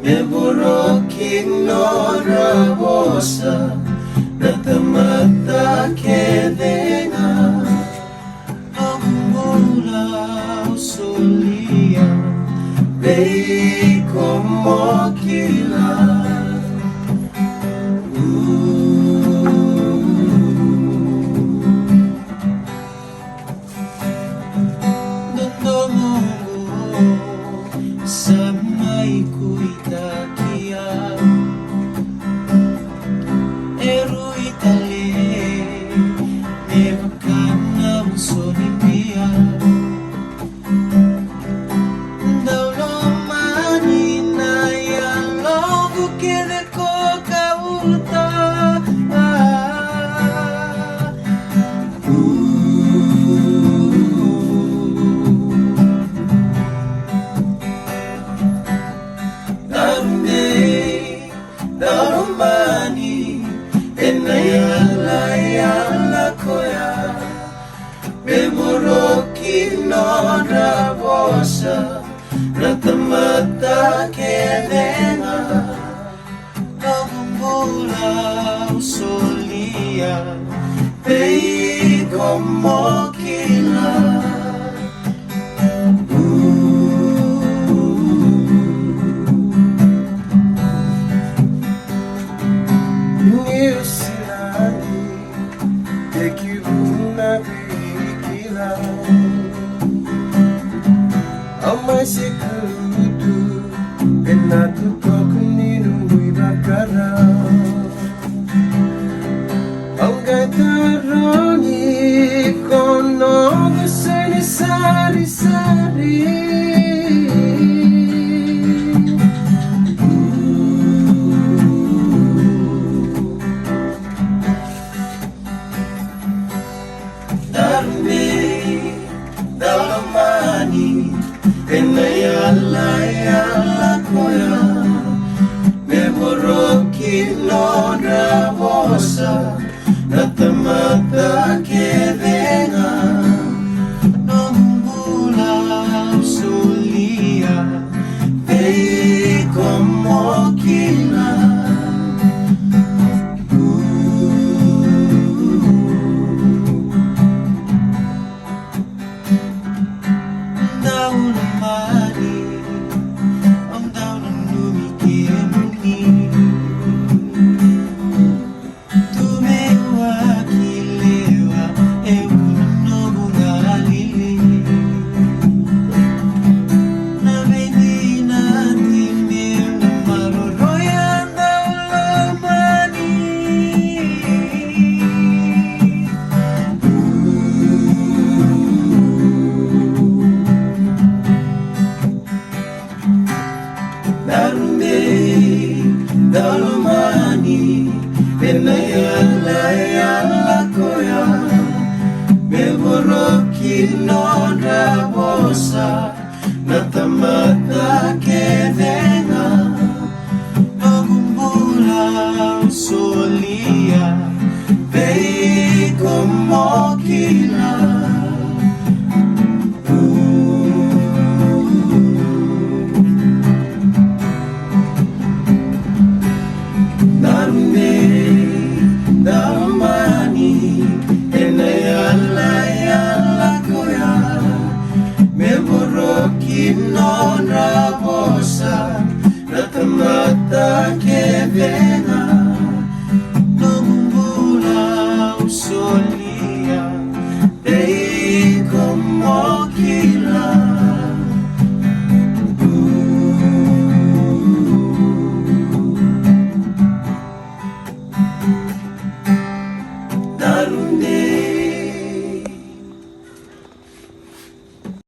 Neborokin nora bosa natamata kedenga Amula usulia Bei como kila Samay ko'y takiya Ero'y tali Nebakana musunimia Daulo mani na yalogo kede ko kauta Darumani enayala koya Memoroki nora bosa natamata kedenga Kagumula usolia Pei como kila Amai sekutu Enatu tokuninu muibakara Angkai tarangi Kono guseni sari-sari Dalamani enayala koya Memoroki nora bosa natamata kedenga Nombula usulia Bei como kila Dalmani enayala koya Memoroki nora bosa natamata kedenga Nagumbula usolia Bei como kila Damani enayala koya Memoroki nora